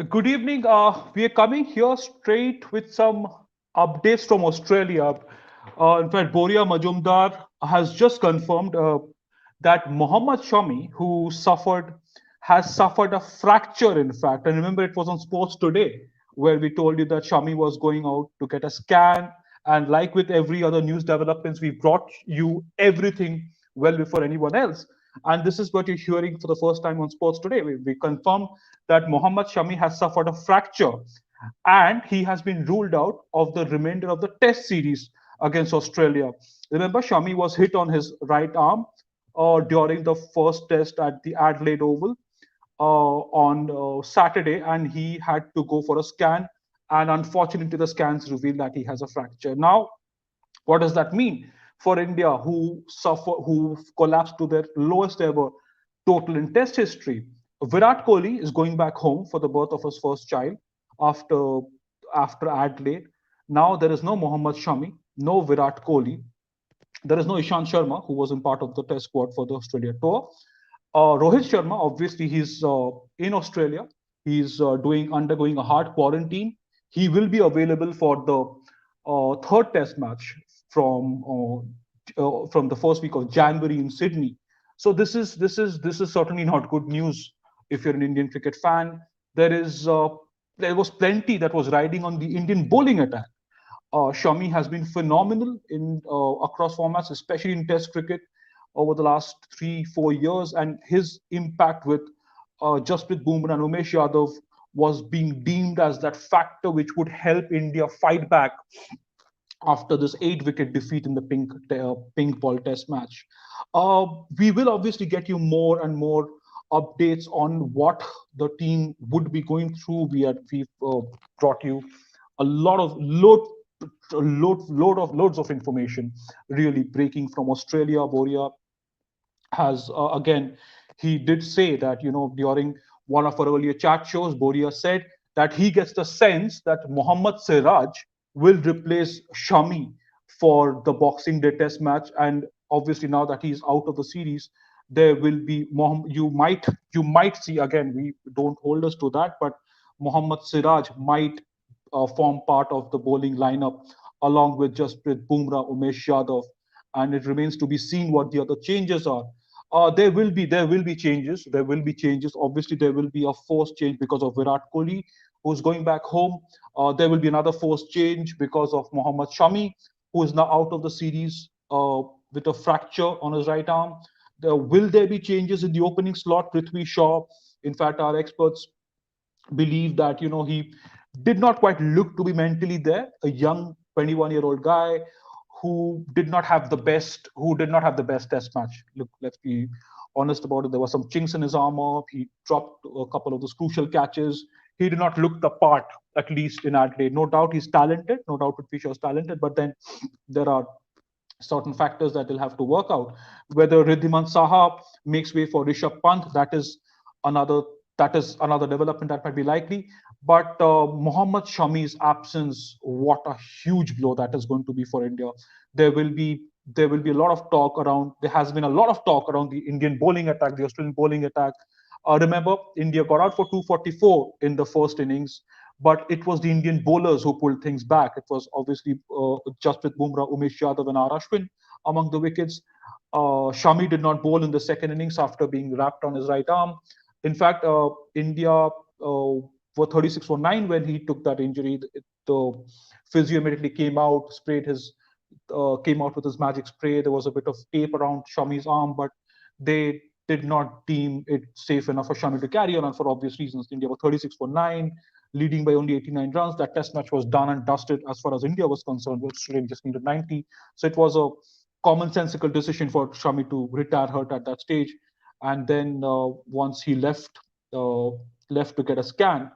Good evening. We are coming here straight with some updates from Australia. In fact, Boria Majumdar has just confirmed that Mohammed Shami, who has suffered a fracture, in fact. And remember, it was on Sports Today where we told you that Shami was going out to get a scan. And like with every other news developments, we brought you everything well before anyone else. And this is what you're hearing for the first time on Sports Today. We confirmed that Mohammed Shami has suffered a fracture and he has been ruled out of the remainder of the test series against Australia. Remember, Shami was hit on his right arm during the first test at the Adelaide Oval on Saturday, and he had to go for a scan. And unfortunately, the scans revealed that he has a fracture. Now, what does that mean for India, who collapsed to their lowest ever total in Test history? Virat Kohli is going back home for the birth of his first child after Adelaide. Now there is no Mohammad Shami, no Virat Kohli. There is no Ishant Sharma, who was in part of the Test squad for the Australia tour. Rohit Sharma, obviously, he's in Australia. He's doing undergoing a hard quarantine. He will be available for the third Test match from the first week of January in Sydney. So this is certainly not good news if you're an Indian cricket fan. There is there was plenty that was riding on the Indian bowling attack. Shami has been phenomenal in across formats, especially in Test cricket over the last 3-4 years, and his impact with Jasprit Bumrah and Umesh Yadav was being deemed as that factor which would help India fight back after this 8-wicket defeat in the pink ball test match. We will obviously get you more and more updates on what the team would be going through. We've brought you a lot of loads of information really breaking from Australia. Boria has again, he did say that, during one of our earlier chat shows, Boria said that he gets the sense that Mohammad Siraj will replace Shami for the Boxing Day Test match. And obviously, now that he's out of the series, there will be you might see again. We don't hold us to that, but Mohammad Siraj might form part of the bowling lineup along with Jasprit Bumrah, Umesh Yadav, and it remains to be seen what the other changes are. There will be changes. There will be changes. Obviously, there will be a forced change because of Virat Kohli, who's going back home. There will be another forced change because of Mohammad Shami, who is now out of the series with a fracture on his right arm. Will there be changes in the opening slot? Prithvi Shaw, in fact, our experts believe that he did not quite look to be mentally there. A young 21-year-old guy who did not have the best test match. Look, let's be honest about it. There were some chinks in his armor. He dropped a couple of those crucial catches. He did not look the part, at least in Adelaide. No doubt he's talented. No doubt Prithvi Shaw is talented. But then there are certain factors that will have to work out. Whether Riddhiman Saha makes way for Rishabh Pant, another that is another development that might be likely. But Mohammad Shami's absence, what a huge blow that is going to be for India. There will be a lot of talk around. There has been a lot of talk around the Indian bowling attack, the Australian bowling attack. Remember, India got out for 244 in the first innings, but it was the Indian bowlers who pulled things back. It was obviously Jasprit Bumrah, Umesh Yadav, and R. Ashwin among the wickets. Shami did not bowl in the second innings after being wrapped on his right arm. In fact, India were 36 for 9 when he took that injury. The physio immediately came out with his magic spray. There was a bit of tape around Shami's arm, but they did not deem it safe enough for Shami to carry on, and for obvious reasons. India were 36 for 9, leading by only 89 runs. That test match was done and dusted as far as India was concerned. Australia just needed 90. So it was a commonsensical decision for Shami to retire hurt at that stage. And then once he uh, left to get a scan,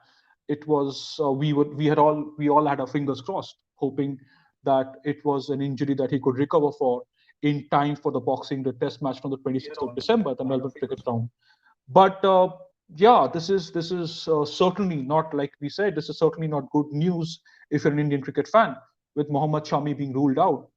it was we all had our fingers crossed, hoping that it was an injury that he could recover for in time for the Boxing Day Test match from the 26th of December at the Melbourne Cricket Ground. But yeah, this is certainly not, like we said. This is certainly not good news if you're an Indian cricket fan, with Mohammad Shami being ruled out.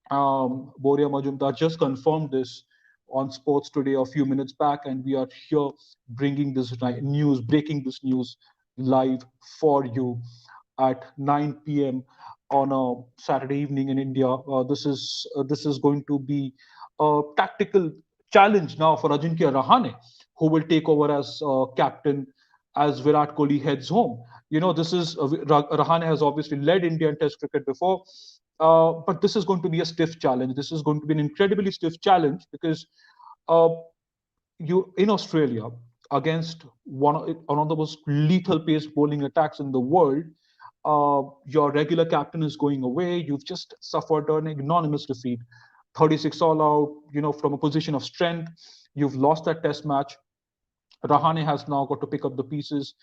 Boria Majumdar just confirmed this on Sports Today a few minutes back, and we are here bringing this news, breaking this news live for you at 9 p.m. on a Saturday evening in India. This is going to be a tactical challenge now for Ajinkya Rahane, who will take over as captain as Virat Kohli heads home. This is Rahane has obviously led India in Test cricket before, but this is going to be a stiff challenge. This is going to be an incredibly stiff challenge because uh, you in Australia against one of the most lethal pace bowling attacks in the world. Your regular captain is going away. You've just suffered an ignominious defeat, 36 all out. From a position of strength, you've lost that test match. Rahane has now got to pick up the pieces.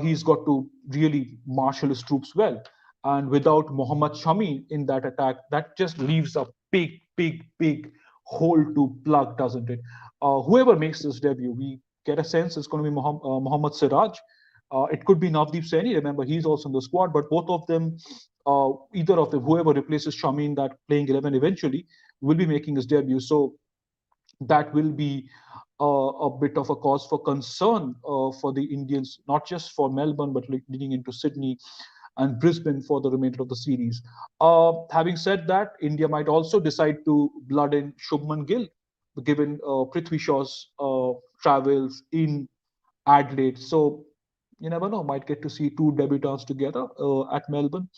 He's got to really marshal his troops well. And without Mohammed Shami in that attack, that just leaves a big, big, big hole to plug, doesn't it? Whoever makes this debut, we get a sense it's going to be Mohammad Siraj. It could be Navdeep Saini. Remember, he's also in the squad, but both of them, either of them, whoever replaces Shami in that playing 11 eventually, will be making his debut. So that will be a bit of a cause for concern for the Indians, not just for Melbourne, but leading into Sydney and Brisbane for the remainder of the series. Having said that, India might also decide to blood in Shubman Gill, given Prithvi Shaw's travels in Adelaide. So you never know, might get to see two debutants together at Melbourne.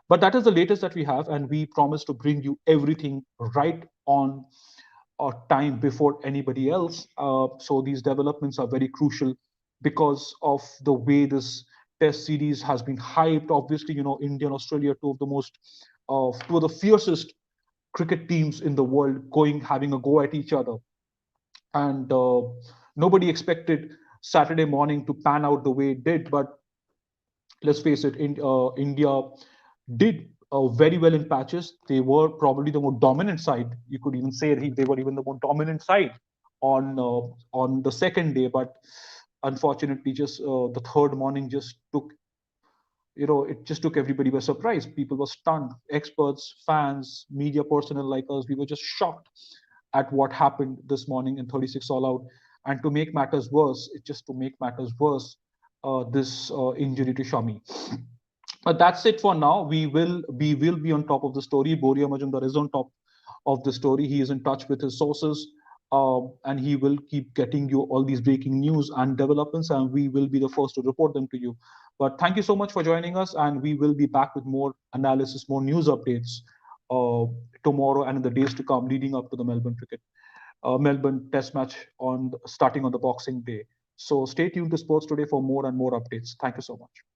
But that is the latest that we have, and we promise to bring you everything right on time before anybody else. So these developments are very crucial because of the way this test series has been hyped. Obviously, India and Australia, two of the fiercest cricket teams in the world, having a go at each other. And nobody expected Saturday morning to pan out the way it did. But let's face it, India did very well in patches. They were probably the more dominant side. You could even say they were even the more dominant side on the second day. But unfortunately, just the third morning just took it just took everybody by surprise. People were stunned. Experts, fans, media personnel like us, we were just shocked at what happened this morning in 36 all out. And to make matters worse, this injury to Shami. But that's it for now. We will be on top of the story. Boria Majumdar is on top of the story. He is in touch with his sources, and he will keep getting you all these breaking news and developments, and we will be the first to report them to you. But thank you so much for joining us, and we will be back with more analysis, more news updates tomorrow and in the days to come, leading up to the Melbourne Test match starting on the Boxing Day. So stay tuned to Sports Today for more and more updates. Thank you so much.